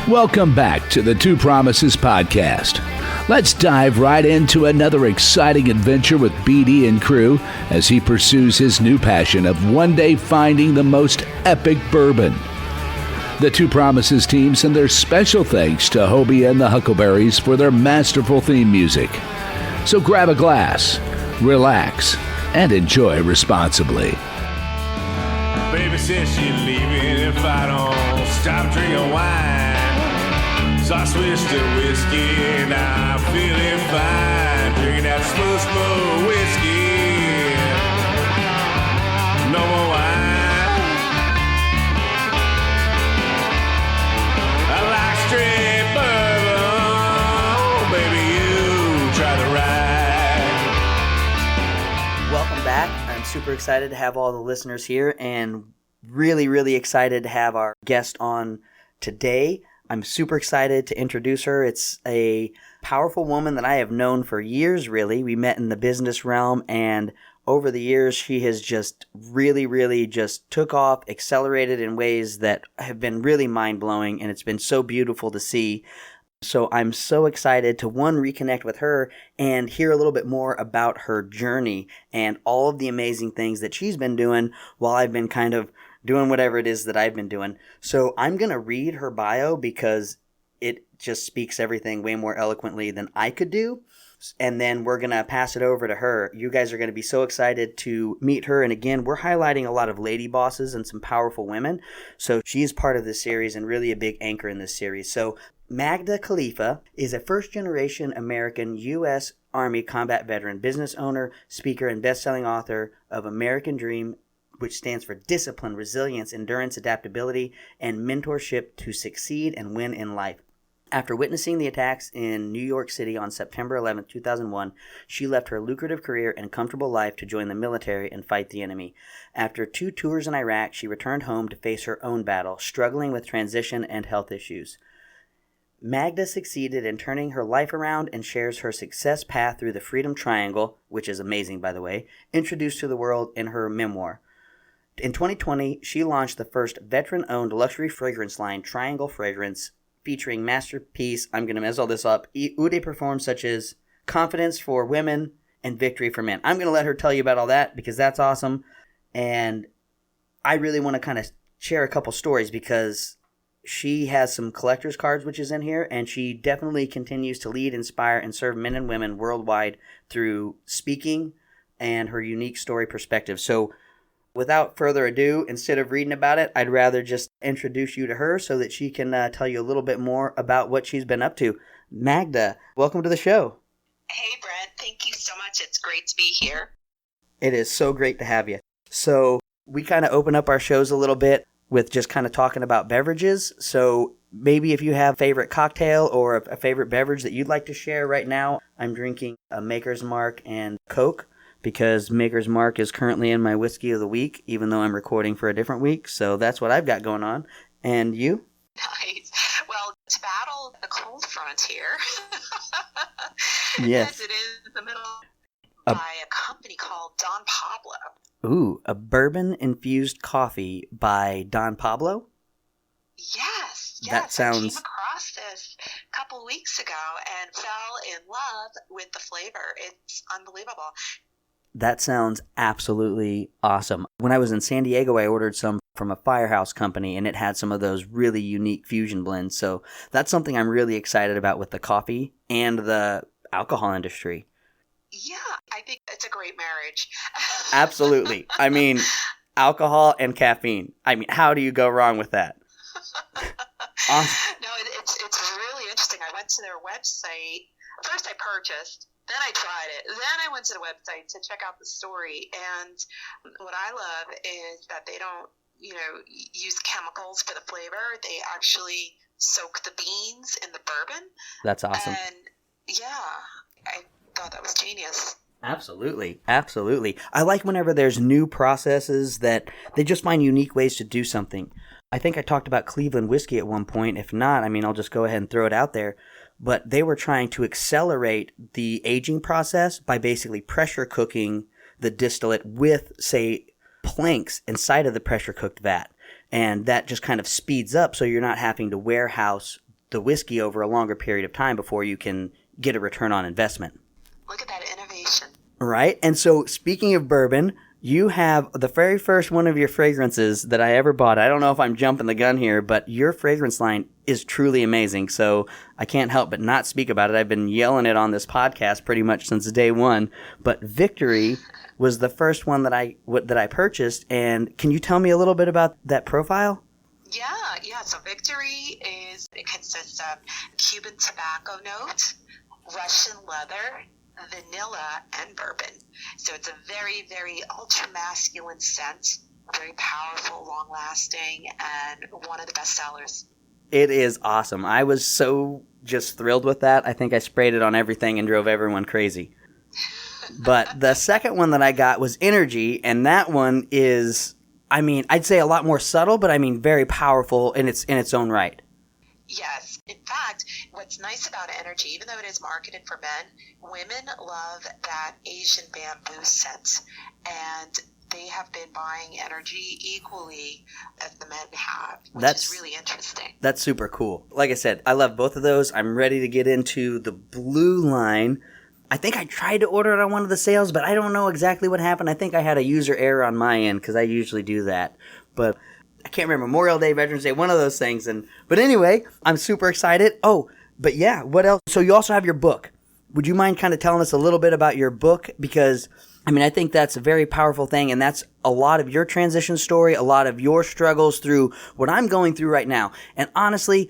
Welcome back to the Two Promises Podcast. Let's dive right into another exciting adventure with BD and crew as he pursues his new passion of one day finding the most epic bourbon. The Two Promises team send their special thanks to Hobie and the Huckleberries for their masterful theme music. So grab a glass, relax, and enjoy responsibly. Baby says she's leaving if I don't stop drinking wine. So I switched to whiskey and I'm feeling fine. Drinking that smooth whiskey. No more wine. I like straight bourbon. Baby, you try the ride. Welcome back. I'm super excited to have all the listeners here and really excited to have our guest on today. I'm super excited to introduce her. It's a powerful woman that I have known for years, really. We met in the business realm, and over the years, she has just really just took off, accelerated in ways that have been really mind-blowing, and it's been so beautiful to see. So I'm so excited to, one, reconnect with her and hear a little bit more about her journey and all of the amazing things that she's been doing while I've been kind of doing whatever it is that I've been doing. So I'm going to read her bio because it just speaks everything way more eloquently than I could do. And then we're going to pass it over to her. You guys are going to be so excited to meet her. And again, we're highlighting a lot of lady bosses and some powerful women. So she's part of this series and really a big anchor in this series. So Magda Khalifa is a first-generation American U.S. Army combat veteran, business owner, speaker, and best-selling author of American Dream, which stands for discipline, resilience, endurance, adaptability, and mentorship to succeed and win in life. After witnessing the attacks in New York City on September 11, 2001, she left her lucrative career and comfortable life to join the military and fight the enemy. After 2 tours in Iraq, she returned home to face her own battle, struggling with transition and health issues. Magda succeeded in turning her life around and shares her success path through the Freedom Triangle, which is amazing, by the way, introduced to the world in her memoir. In 2020, she launched the first veteran-owned luxury fragrance line, Triangle Fragrance, featuring masterpiece, I'm going to mess all this up, Eau performs such as Confidence for Women and Victory for Men. I'm going to let her tell you about all that because that's awesome. And I really want to kind of share a couple stories because she has some collector's cards, which is in here, and she definitely continues to lead, inspire, and serve men and women worldwide through speaking and her unique story perspective. So without further ado, instead of reading about it, I'd rather just introduce you to her so that she can tell you a little bit more about what she's been up to. Magda, welcome to the show. Hey, Brent. Thank you so much. It's great to be here. It is so great to have you. So we kind of open up our shows a little bit with just kind of talking about beverages. So maybe if you have a favorite cocktail or a favorite beverage that you'd like to share right now. I'm drinking a Maker's Mark and Coke, because Maker's Mark is currently in my whiskey of the week, even though I'm recording for a different week. So that's what I've got going on. And you? Nice. Well, to battle the cold front here, yes, as it is in the middle, by a company called Don Pablo. Ooh, a bourbon-infused coffee by Don Pablo? Yes. That sounds... I came across this a couple weeks ago and fell in love with the flavor. It's unbelievable. That sounds absolutely awesome. When I was in San Diego, I ordered some from a Firehouse company, and it had some of those really unique fusion blends. So that's something I'm really excited about with the coffee and the alcohol industry. Yeah, I think it's a great marriage. Absolutely. I mean, alcohol and caffeine. I mean, how do you go wrong with that? Awesome. No, it's really interesting. I went to their website. First I purchased. Then I tried it. Then I went to the website to check out the story. And what I love is that they don't, use chemicals for the flavor. They actually soak the beans in the bourbon. That's awesome. And yeah, I thought that was genius. Absolutely. I like whenever there's new processes that they just find unique ways to do something. I think I talked about Cleveland whiskey at one point. If not, I'll just go ahead and throw it out there. But they were trying to accelerate the aging process by basically pressure cooking the distillate with, say, planks inside of the pressure cooked vat. And that just kind of speeds up so you're not having to warehouse the whiskey over a longer period of time before you can get a return on investment. Look at that innovation. Right? And so speaking of bourbon, you have the very first one of your fragrances that I ever bought. I don't know if I'm jumping the gun here, but your fragrance line is truly amazing. So I can't help but not speak about it. I've been yelling it on this podcast pretty much since day one. But Victory was the first one that I purchased. And can you tell me a little bit about that profile? Yeah. So Victory it consists of Cuban tobacco note, Russian leather, vanilla, and bourbon. So it's a very, very ultra masculine scent, very powerful, long lasting, and one of the best sellers. It is awesome. I was so just thrilled with that. I think I sprayed it on everything and drove everyone crazy. But the second one that I got was Energy, and that one is, I'd say a lot more subtle, but very powerful in its own right. Yes. In fact, what's nice about Energy, even though it is marketed for men, women love that Asian bamboo scent. And they have been buying Energy equally as the men have, which is really interesting. That's super cool. Like I said, I love both of those. I'm ready to get into the blue line. I think I tried to order it on one of the sales, but I don't know exactly what happened. I think I had a user error on my end because I usually do that. But I can't remember, Memorial Day, Veterans Day, one of those things. But anyway, I'm super excited. Oh, but yeah, what else? So you also have your book. Would you mind kind of telling us a little bit about your book? Because, I think that's a very powerful thing, and that's a lot of your transition story, a lot of your struggles through what I'm going through right now. And honestly,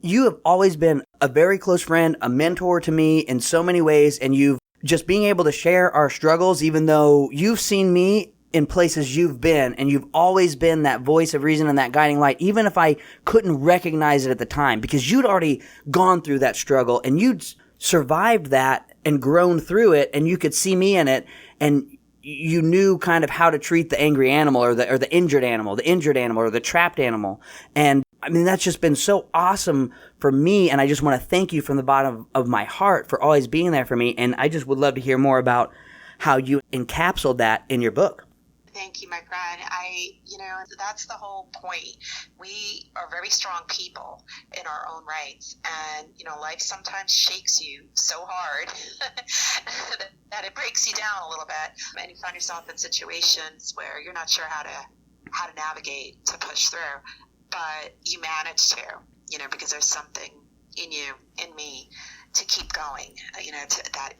you have always been a very close friend, a mentor to me in so many ways, and you've just being able to share our struggles, even though you've seen me in places you've been, and you've always been that voice of reason and that guiding light, even if I couldn't recognize it at the time, because you'd already gone through that struggle and you'd survived that and grown through it, and you could see me in it, and you knew kind of how to treat the angry animal or the injured animal or the trapped animal. And that's just been so awesome for me, and I just want to thank you from the bottom of my heart for always being there for me, and I just would love to hear more about how you encapsuled that in your book. Thank you, my friend. That's the whole point. We are very strong people in our own rights. And, life sometimes shakes you so hard that it breaks you down a little bit. And you find yourself in situations where you're not sure how to navigate, to push through. But you manage to, because there's something in you, in me, to keep going, to that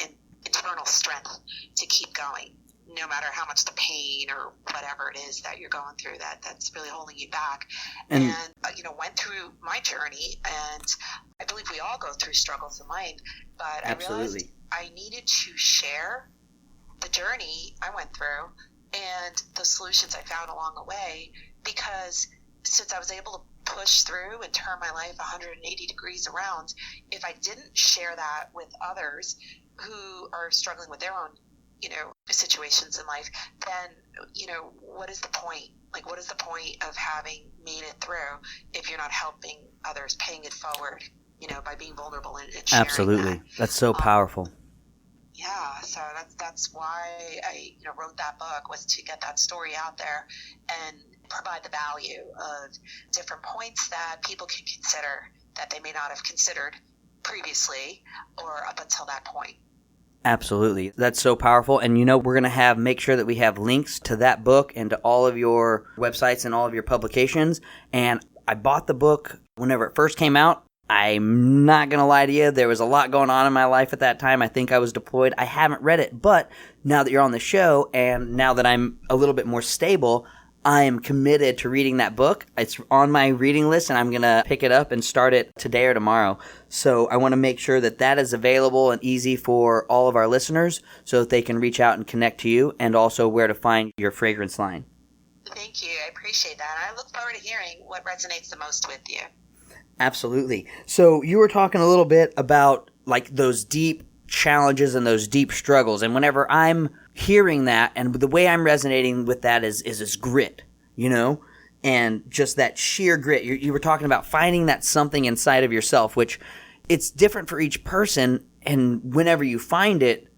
internal strength to keep going. No matter how much the pain or whatever it is that you're going through that's really holding you back. And went through my journey, and I believe we all go through struggles in life, but Absolutely. I realized I needed to share the journey I went through and the solutions I found along the way, because since I was able to push through and turn my life 180 degrees around, if I didn't share that with others who are struggling with their own situations in life, then, what is the point? Like, what is the point of having made it through if you're not helping others, paying it forward, by being vulnerable and sharing Absolutely. that? That's so powerful. Yeah, so that's why I wrote that book, was to get that story out there and provide the value of different points that people can consider that they may not have considered previously or up until that point. Absolutely. That's so powerful. And we're going to make sure that we have links to that book and to all of your websites and all of your publications. And I bought the book whenever it first came out. I'm not going to lie to you. There was a lot going on in my life at that time. I think I was deployed. I haven't read it. But now that you're on the show and now that I'm a little bit more stable, I am committed to reading that book. It's on my reading list, and I'm going to pick it up and start it today or tomorrow. So I want to make sure that that is available and easy for all of our listeners so that they can reach out and connect to you, and also where to find your fragrance line. Thank you. I appreciate that. And I look forward to hearing what resonates the most with you. Absolutely. So you were talking a little bit about those deep challenges and those deep struggles. And whenever I'm hearing that, and the way I'm resonating with that is this grit, and just that sheer grit. You were talking about finding that something inside of yourself, which it's different for each person. And whenever you find it,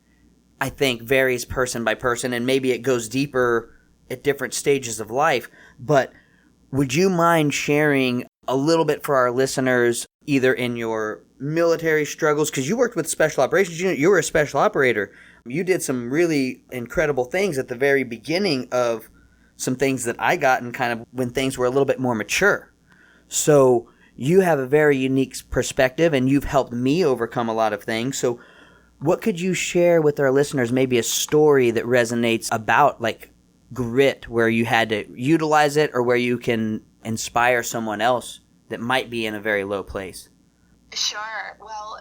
I think varies person by person, and maybe it goes deeper at different stages of life. But would you mind sharing a little bit for our listeners either in your military struggles, because you worked with special operations unit, you were a special operator. You did some really incredible things at the very beginning of some things that I got, and kind of when things were a little bit more mature. So you have a very unique perspective, and you've helped me overcome a lot of things. So what could you share with our listeners, maybe a story that resonates about like grit, where you had to utilize it, or where you can inspire someone else that might be in a very low place? Sure. Well,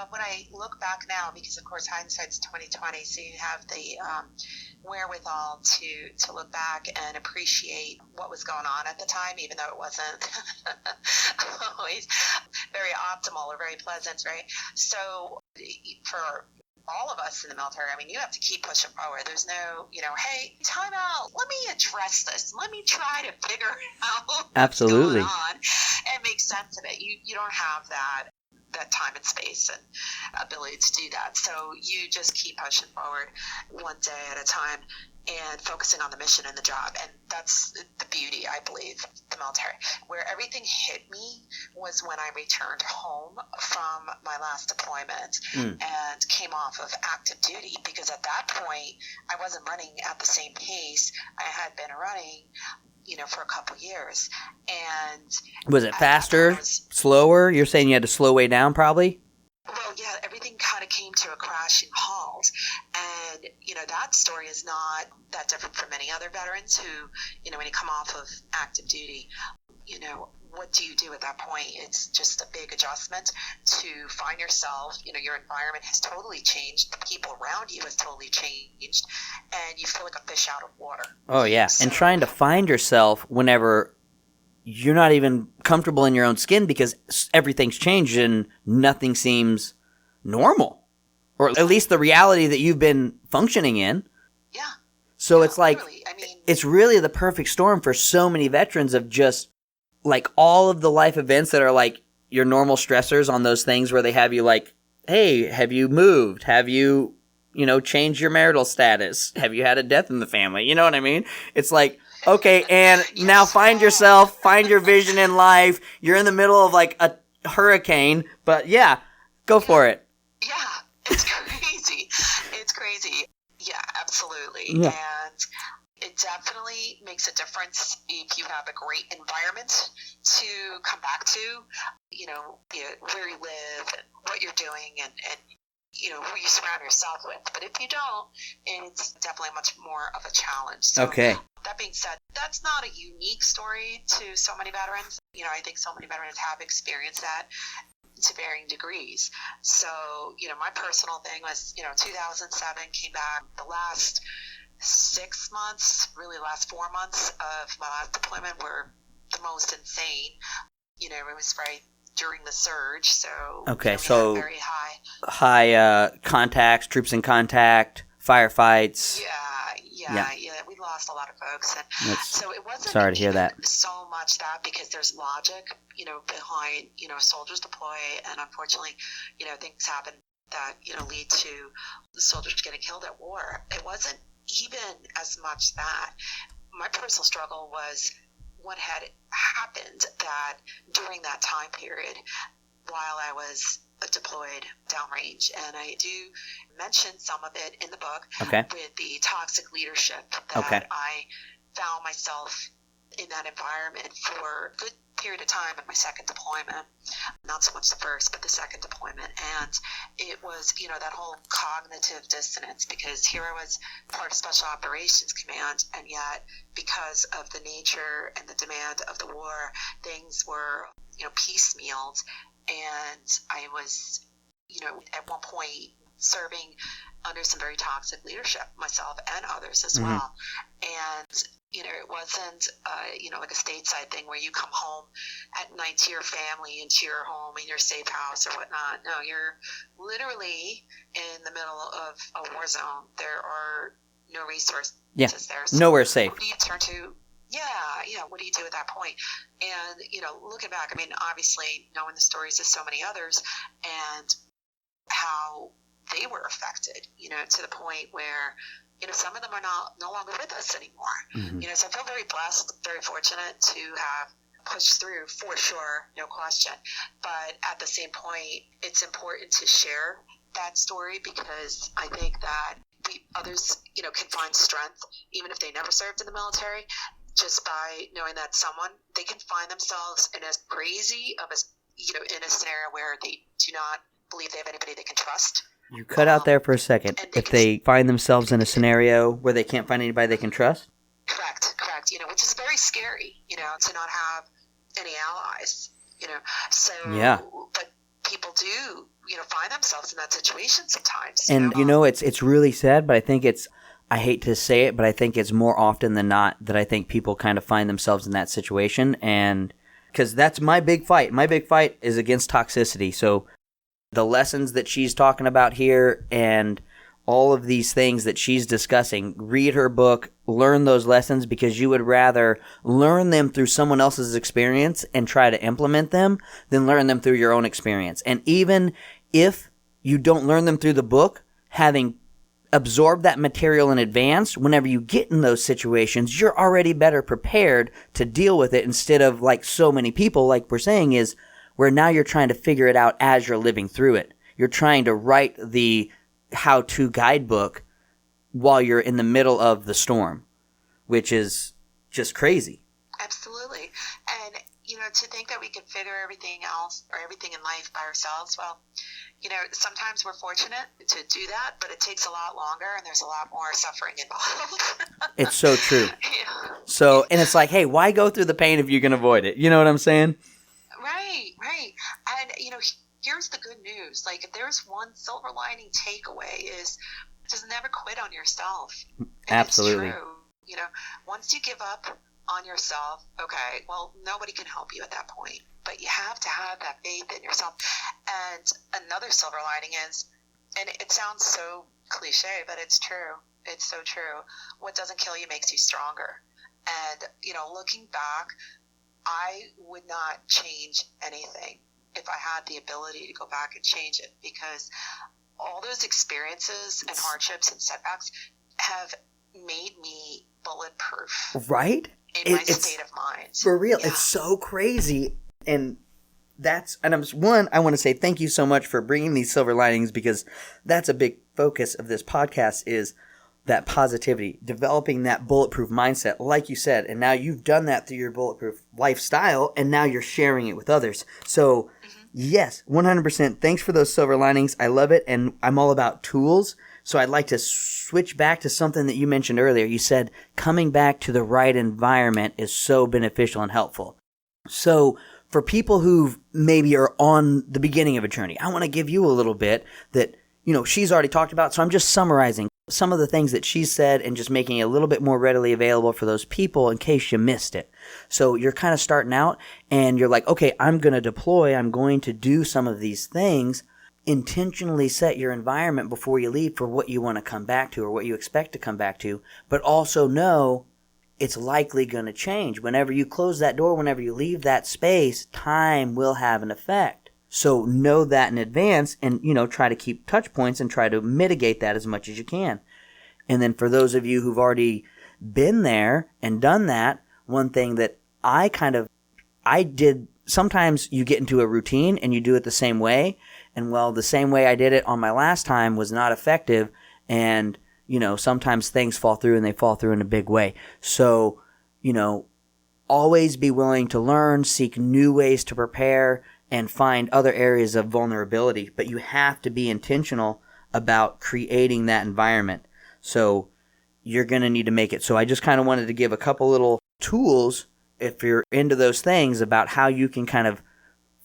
when I look back now, because of course hindsight's 2020, so you have the wherewithal to look back and appreciate what was going on at the time, even though it wasn't always very optimal or very pleasant, right? So for all of us in the military, I mean, you have to keep pushing forward. There's no, hey, time out. Let me address this. Let me try to figure out Absolutely. what's going on and make sense of it. You don't have that time and space and ability to do that. So you just keep pushing forward one day at a time and focusing on the mission and the job. And that's the beauty, I believe, the military. Where everything hit me was when I returned home from my last deployment and came off of active duty, because at that point I wasn't running at the same pace I had been running for a couple years. And was it faster, slower? You're saying you had to slow way down probably? Well, yeah, everything kind of came to a crashing halt. And, that story is not that different from many other veterans who, when you come off of active duty, what do you do at that point? It's just a big adjustment to find yourself, your environment has totally changed. The people around you has totally changed. And you feel like a fish out of water. Oh, yeah. And trying to find yourself whenever you're not even comfortable in your own skin, because everything's changed and nothing seems normal. Or at least the reality that you've been functioning in. Yeah. So it's like, really. it's really the perfect storm for so many veterans of just like all of the life events that are like your normal stressors on those things where they have you like, hey, have you moved? Have you, changed your marital status? Have you had a death in the family? You know what I mean? It's like, okay, and now find yourself, find your vision in life. You're in the middle of like a hurricane, but yeah, go for it. Yeah, it's crazy. It's crazy. Yeah, absolutely. Yeah. And it definitely makes a difference if you have a great environment to come back to, where you live and what you're doing and who you surround yourself with. But if you don't, it's definitely much more of a challenge. So Okay. That being said, that's not a unique story to so many veterans. I think so many veterans have experienced that to varying degrees. So, my personal thing was, 2007 came back. The last 6 months, really last 4 months of my last deployment were the most insane. It was right during the surge, so okay, we so had very high contacts, troops in contact, firefights. Yeah. We lost a lot of folks, and so it wasn't. Sorry to hear that. So much that because there's logic, behind soldiers deploy, and unfortunately, things happen that lead to the soldiers getting killed at war. It wasn't even as much that. My personal struggle was what had happened that during that time period while I was deployed downrange. And I do mention some of it in the book with the toxic leadership that I found myself in that environment for a good period of time in my second deployment. Not so much the first, but the second deployment. And it was, that whole cognitive dissonance, because here I was part of Special Operations Command, and yet because of the nature and the demand of the war, things were, piecemealed. And I was, at one point serving under some very toxic leadership, myself and others as well. And, it wasn't, like a stateside thing where you come home at night to your family and to your home in your safe house or whatnot. No, you're literally in the middle of a war zone. There are no resources there. So nowhere safe. Who do you turn to? Yeah. What do you do at that point? And, looking back, obviously knowing the stories of so many others and how they were affected, to the point where, some of them are no longer with us anymore. So I feel very blessed, very fortunate to have push through for sure, no question. But at the same point, it's important to share that story, because I think that others, can find strength, even if they never served in the military, just by knowing that they can find themselves in as crazy of in a scenario where they do not believe they have anybody they can trust. You cut out there for a second. If they find themselves in a scenario where they can't find anybody they can trust? Correct. Which is very scary, to not have any allies, So, yeah. But people do, find themselves in that situation sometimes. And, it's really sad, but I think I hate to say it, but I think it's more often than not that I think people kind of find themselves in that situation. And because that's my big fight. My big fight is against toxicity. So the lessons that she's talking about here and all of these things that she's discussing, read her book, learn those lessons, because you would rather learn them through someone else's experience and try to implement them than learn them through your own experience. And even if you don't learn them through the book, having absorbed that material in advance, whenever you get in those situations, you're already better prepared to deal with it, instead of like so many people, like we're saying, is where now you're trying to figure it out as you're living through it. You're trying to write the how-to guidebook while you're in the middle of the storm, which is just crazy. Absolutely. And, to think that we can figure everything else or everything in life by ourselves, well, sometimes we're fortunate to do that, but it takes a lot longer and there's a lot more suffering involved. It's so true. Yeah. So, and it's like, hey, why go through the pain if you can avoid it? You know what I'm saying? Right. And, here's the good news. Like, if there's one silver lining takeaway is just never quit on yourself. And absolutely. It's true. Once you give up on yourself, okay, well, nobody can help you at that point. But you have to have that faith in yourself. And another silver lining is, and it sounds so cliche, but it's true. It's so true. What doesn't kill you makes you stronger. And, looking back, I would not change anything if I had the ability to go back and change it, because all those experiences and hardships and setbacks have made me bulletproof. Right? In my state of mind. For real. Yeah. It's so crazy. And I want to say thank you so much for bringing these silver linings, because that's a big focus of this podcast, is that positivity, developing that bulletproof mindset, like you said. And now you've done that through your bulletproof lifestyle, and now you're sharing it with others. So yes, 100%. Thanks for those silver linings. I love it. And I'm all about tools. So I'd like to switch back to something that you mentioned earlier. You said coming back to the right environment is so beneficial and helpful. So for people who maybe are on the beginning of a journey, I want to give you a little bit that, she's already talked about. So I'm just summarizing some of the things that she said and just making it a little bit more readily available for those people in case you missed it. So you're kind of starting out and you're like, okay, I'm going to deploy. I'm going to do some of these things. Intentionally set your environment before you leave for what you want to come back to or what you expect to come back to, but also know it's likely going to change. Whenever you close that door, whenever you leave that space, time will have an effect. So know that in advance and, try to keep touch points and try to mitigate that as much as you can. And then for those of you who've already been there and done that, one thing that I did, sometimes you get into a routine and you do it the same way. And the same way I did it on my last time was not effective. And, sometimes things fall through and they fall through in a big way. So, always be willing to learn, seek new ways to prepare, and find other areas of vulnerability. But you have to be intentional about creating that environment. So you're going to need to make it. So I just kind of wanted to give a couple little tools, if you're into those things, about how you can kind of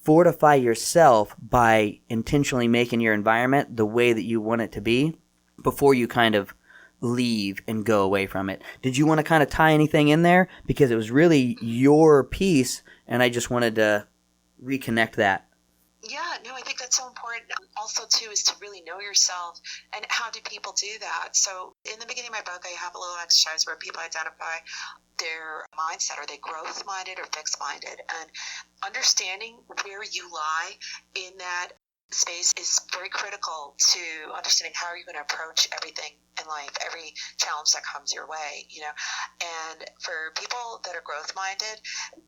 fortify yourself by intentionally making your environment the way that you want it to be before you kind of leave and go away from it. Did you want to kind of tie anything in there? Because it was really your piece, and I just wanted to reconnect that. Yeah, no, I think that's so important. Also, too, is to really know yourself. And how do people do that? So in the beginning of my book, I have a little exercise where people identify their mindset. Are they growth-minded or fixed-minded? And understanding where you lie in that space is very critical to understanding how are you going to approach everything in life, every challenge that comes your way, And for people that are growth-minded,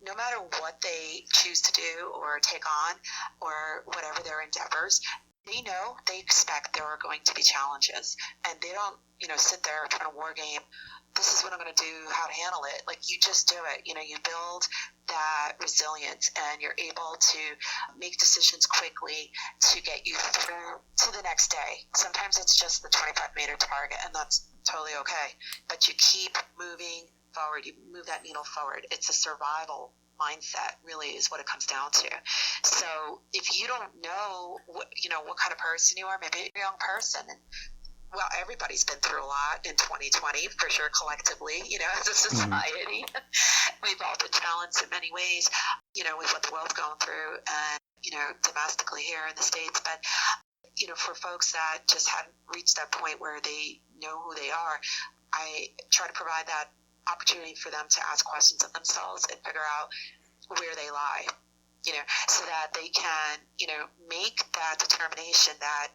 no matter what they choose to do or take on or whatever their endeavors, they expect there are going to be challenges, and they don't, sit there trying to war game. This is what I'm going to do, how to handle it. Like, you just do it. You build that resilience, and you're able to make decisions quickly to get you through to the next day. Sometimes it's just the 25-meter target, and that's totally okay. But you keep moving forward. You move that needle forward. It's a survival mindset, really, is what it comes down to. So if you don't know what kind of person you are, maybe you're a young person, and well, everybody's been through a lot in 2020, for sure, collectively, as a society. We've all been challenged in many ways, with what the world's going through and, domestically here in the States. But, for folks that just hadn't reached that point where they know who they are, I try to provide that opportunity for them to ask questions of themselves and figure out where they lie. So that they can, make that determination, that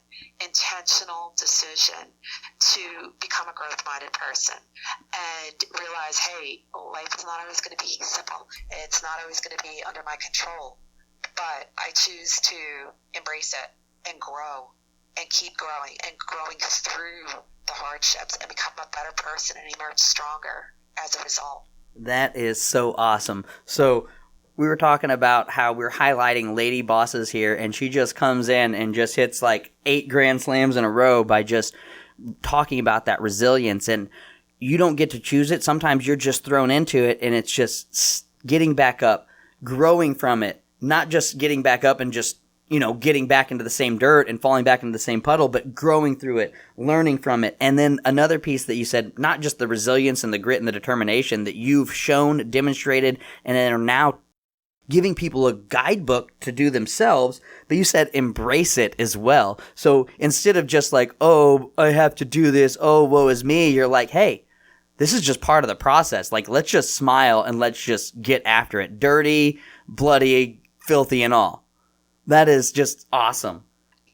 intentional decision to become a growth-minded person and realize, hey, life is not always going to be simple. It's not always going to be under my control, but I choose to embrace it and grow and keep growing and growing through the hardships and become a better person and emerge stronger as a result. That is so awesome. So we were talking about how we're highlighting lady bosses here, and she just comes in and just hits like 8 grand slams in a row by just talking about that resilience. And you don't get to choose it. Sometimes you're just thrown into it, and it's just getting back up, growing from it, not just getting back up and just, getting back into the same dirt and falling back into the same puddle, but growing through it, learning from it. And then another piece that you said, not just the resilience and the grit and the determination that you've shown, demonstrated, and are now giving people a guidebook to do themselves, but you said embrace it as well. So instead of just like, oh, I have to do this, oh, woe is me, you're like, hey, this is just part of the process. Like, let's just smile and let's just get after it. Dirty, bloody, filthy, and all. That is just awesome.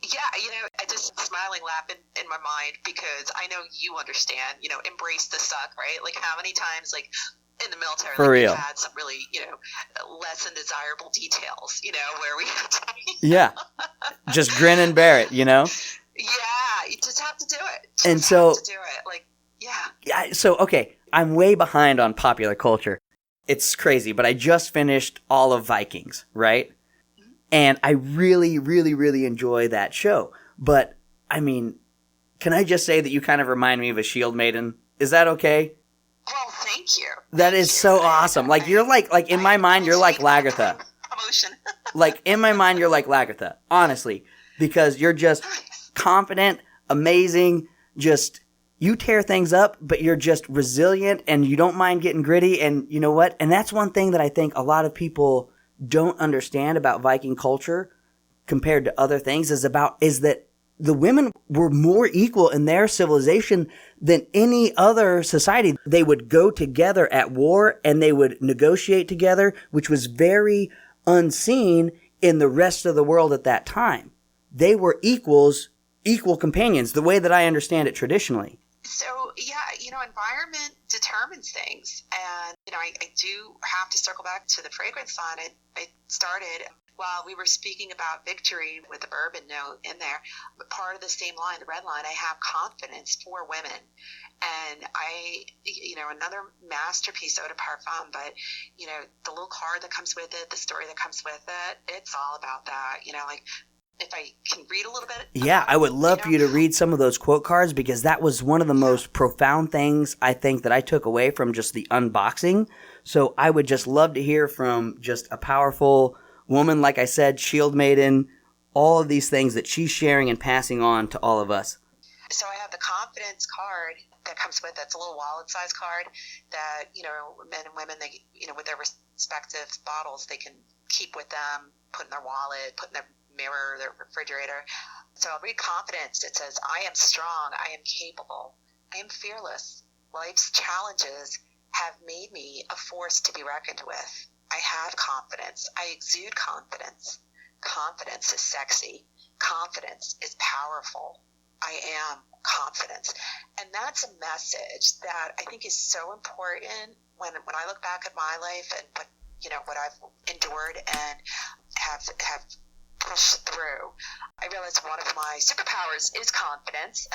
Yeah, I just smiling, laughing in my mind because I know you understand, embrace the suck, right? Like, how many times, like, in the military, for real, we've had some really, less than desirable details, where we have to, yeah, just grin and bear it, Yeah, you just have to do it. And so, have to do it. Like, yeah. So, okay, I'm way behind on popular culture. It's crazy, but I just finished all of Vikings, right? Mm-hmm. And I really, really, really enjoy that show. But, I mean, can I just say that you kind of remind me of a shield maiden? Is that okay? Well, thank you. That is so awesome. Like, you're like in my mind, you're like Lagertha. Promotion. Like, in my mind, you're like Lagertha, honestly, because you're just confident, amazing, just, you tear things up, but you're just resilient and you don't mind getting gritty. And you know what? And that's one thing that I think a lot of people don't understand about Viking culture compared to other things is that the women were more equal in their civilization than any other society. They would go together at war and they would negotiate together, which was very unseen in the rest of the world at that time. They were equal companions, the way that I understand it traditionally. So, yeah, environment determines things. And, I do have to circle back to the fragrance line. I started while we were speaking about victory with the bourbon note in there, but part of the same line, the red line, I have confidence for women. And another masterpiece eau de parfum, but, the little card that comes with it, the story that comes with it, it's all about that, like, if I can read a little bit. Yeah, I would love for you to read some of those quote cards because that was one of the most profound things I think that I took away from just the unboxing. So I would just love to hear from just a powerful woman, like I said, shield maiden, all of these things that she's sharing and passing on to all of us. So I have the confidence card that comes with it. It's a little wallet-sized card that, men and women, they, with their respective bottles, they can keep with them, put in their wallet, put in their mirror, their refrigerator. So I'll read confidence. It says, I am strong. I am capable. I am fearless. Life's challenges have made me a force to be reckoned with. I have confidence. I exude confidence. Confidence is sexy. confidence is powerful. I am confidence. And that's a message that I think is so important when I look back at my life and what I've endured and have pushed through. I realized one of my superpowers is confidence.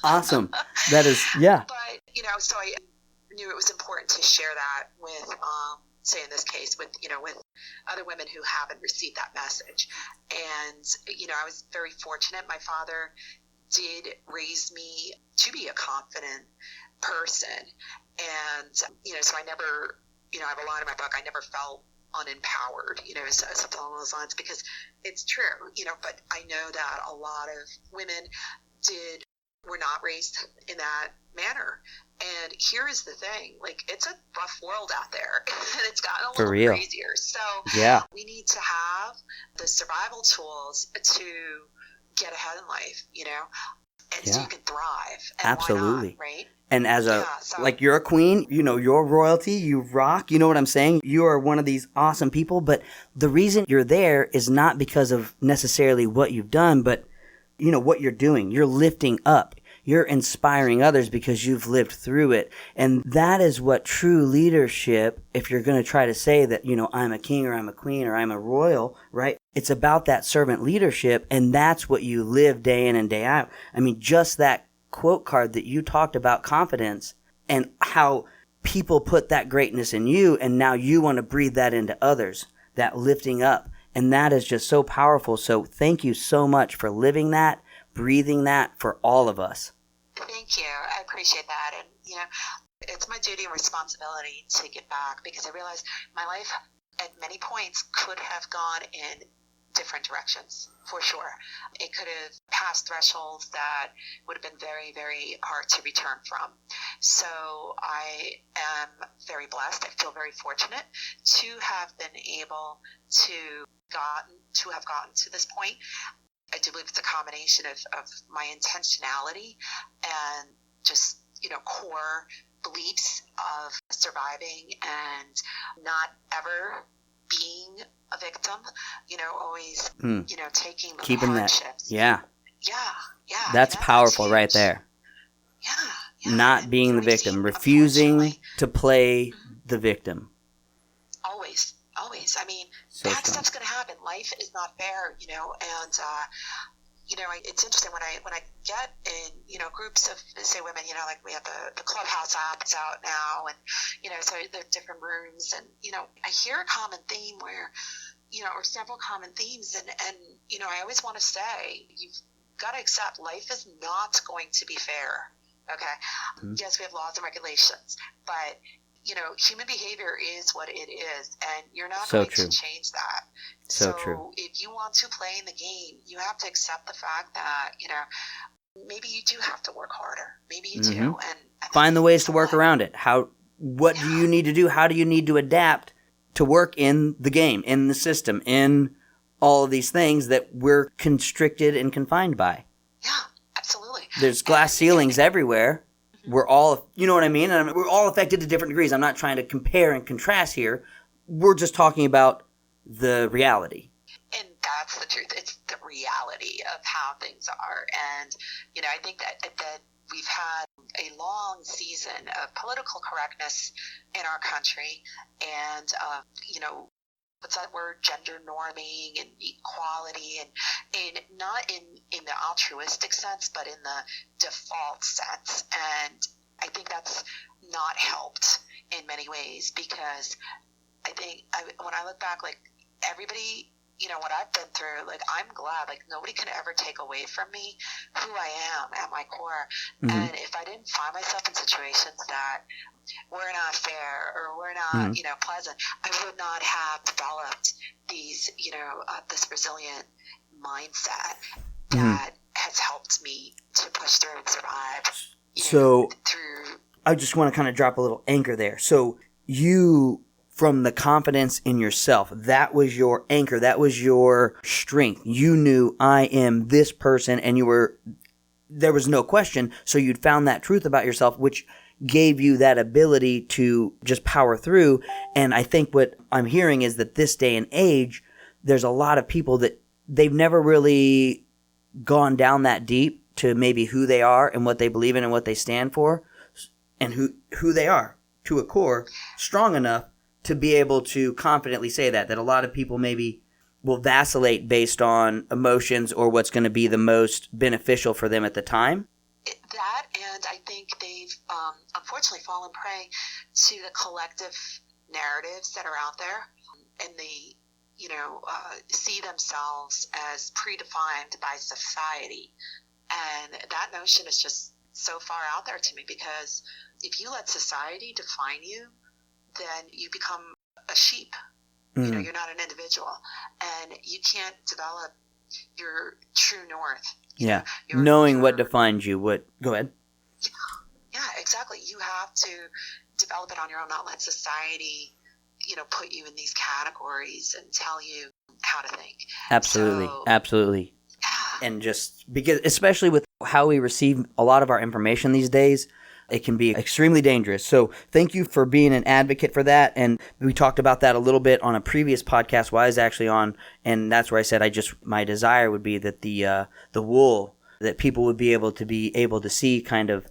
Awesome. That is, yeah. But, so I knew it was important to share that with, say in this case, with other women who haven't received that message. And, I was very fortunate. My father did raise me to be a confident person. And, so I never, I have a line in my book, I never felt unempowered, something along those lines, because it's true, but I know that a lot of women were not raised in that manner. And here is the thing, it's a rough world out there and it's gotten a little crazier. So yeah, we need to have the survival tools to get ahead in life, and so you can thrive. And absolutely. Why not, right? And as you're a queen, you're royalty, you rock, you know what I'm saying? You are one of these awesome people, but the reason you're there is not because of necessarily what you've done, but, what you're doing. You're lifting up. You're inspiring others because you've lived through it. And that is what true leadership, if you're going to try to say that, I'm a king or I'm a queen or I'm a royal, right? It's about that servant leadership, and that's what you live day in and day out. I mean, just that quote card that you talked about confidence and how people put that greatness in you, and now you want to breathe that into others, that lifting up. And that is just so powerful. So thank you so much for living that, breathing that for all of us. Thank you. I appreciate that. And, it's my duty and responsibility to give back, because I realize my life at many points could have gone in different directions, for sure. It could have passed thresholds that would have been very, very hard to return from. So I am very blessed. I feel very fortunate to have been able to have gotten to this point. I do believe it's a combination of my intentionality and just, core beliefs of surviving and not ever being a victim, always, taking the keeping hardships. That. Yeah. Yeah. That's powerful right there. Yeah. Not being the victim, refusing to play the victim. Always. I mean, bad stuff's going to happen. Life is not fair, and, it's interesting when I get in, groups of, say, women, we have the Clubhouse app is out now, and, so there are different rooms, and, I hear a common theme where, or several common themes, and I always want to say, you've got to accept life is not going to be fair, okay? Mm-hmm. Yes, we have laws and regulations, but, human behavior is what it is, and you're not going to change that. So true. If you want to play in the game, you have to accept the fact that, maybe you do have to work harder. Maybe you do. And find the ways to work around it. What do you need to do? How do you need to adapt to work in the game, in the system, in all of these things that we're constricted and confined by? Yeah, absolutely. There's glass ceilings everywhere. We're all, you know what I mean? And we're all affected to different degrees. I'm not trying to compare and contrast here. We're just talking about the reality. And that's the truth. It's the reality of how things are. And, I think that we've had a long season of political correctness in our country and, what's that word, gender norming and equality, and not in the altruistic sense, but in the default sense. And I think that's not helped in many ways, because I think when I look back, everybody, what I've been through, I'm glad, nobody can ever take away from me who I am at my core. Mm-hmm. And if I didn't find myself in situations that were not fair or were not, pleasant, I would not have developed these, this resilient mindset that has helped me to push through and survive. I just want to kind of drop a little anchor there. So you, from the confidence in yourself, that was your anchor. That was your strength. You knew, I am this person, and there was no question. So you'd found that truth about yourself, which gave you that ability to just power through. And I think what I'm hearing is that this day and age, there's a lot of people that they've never really gone down that deep to maybe who they are and what they believe in and what they stand for, and who they are to a core strong enough to be able to confidently say that a lot of people maybe will vacillate based on emotions or what's going to be the most beneficial for them at the time. That, and I think they've unfortunately fallen prey to the collective narratives that are out there, and they, see themselves as predefined by society. And that notion is just so far out there to me, because if you let society define you, then you become a sheep. Mm-hmm. You're not an individual, and you can't develop your true north. Yeah, knowing what defines you. Go ahead. Yeah, exactly. You have to develop it on your own, not let society, put you in these categories and tell you how to think. Absolutely, So, absolutely. yeah. And just because, especially with how we receive a lot of our information these days, it can be extremely dangerous. So thank you for being an advocate for that. And we talked about that a little bit on a previous podcast while I was actually on, and that's where I said my desire would be that the wool, that people would be able to see kind of,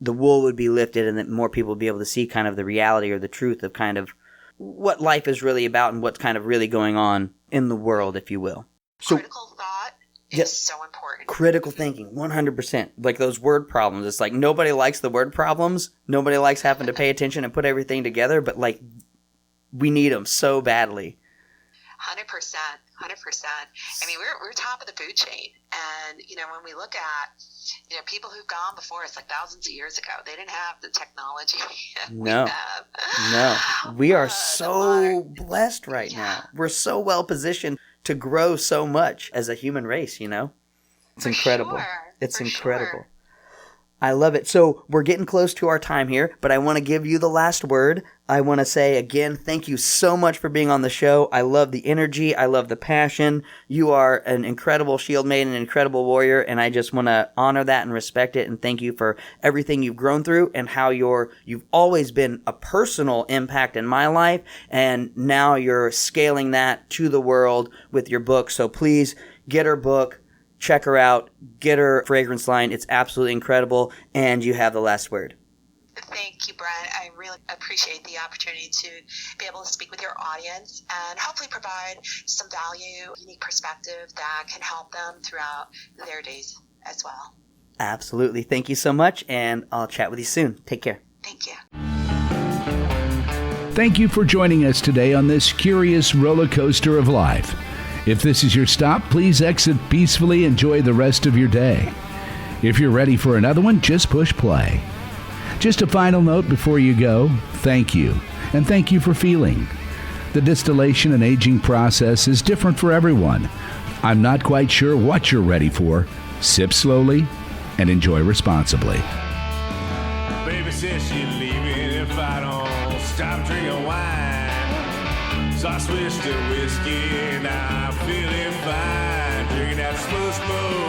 the wool would be lifted, and that more people would be able to see kind of the reality or the truth of kind of what life is really about and what's kind of really going on in the world, if you will. So Critical thought is Yes. so important. critical thinking, 100%. Like those word problems. It's like nobody likes the word problems. Nobody likes having to pay attention and put everything together, but like we need them so badly. 100%. I mean, we're top of the food chain, and when we look at people who've gone before us, like thousands of years ago, they didn't have the technology No. we have. No, we are The so modern- blessed right Yeah. now. We're so well positioned to grow so much as a human race, It's For incredible. sure, It's for incredible. sure. I love it. So we're getting close to our time here, but I want to give you the last word. I want to say again, thank you so much for being on the show. I love the energy. I love the passion. You are an incredible shield maiden, an incredible warrior, and I just want to honor that and respect it, and thank you for everything you've grown through and how you've always been a personal impact in my life, and now you're scaling that to the world with your book. So please get her book. Check her out. Get her fragrance line. It's absolutely incredible. And you have the last word. Thank you, Brent. I really appreciate the opportunity to be able to speak with your audience and hopefully provide some value, unique perspective that can help them throughout their days as well. Absolutely. Thank you so much, and I'll chat with you soon. Take care. Thank you. Thank you for joining us today on this curious roller coaster of life. If this is your stop, please exit peacefully. Enjoy the rest of your day. If you're ready for another one, just push play. Just a final note before you go, thank you, and thank you for feeling. The distillation and aging process is different for everyone. I'm not quite sure what you're ready for. Sip slowly and enjoy responsibly. Baby says she's leaving if I don't stop drinking wine. So I switched to whiskey and I'm feeling fine. Drinking that smooth, smooth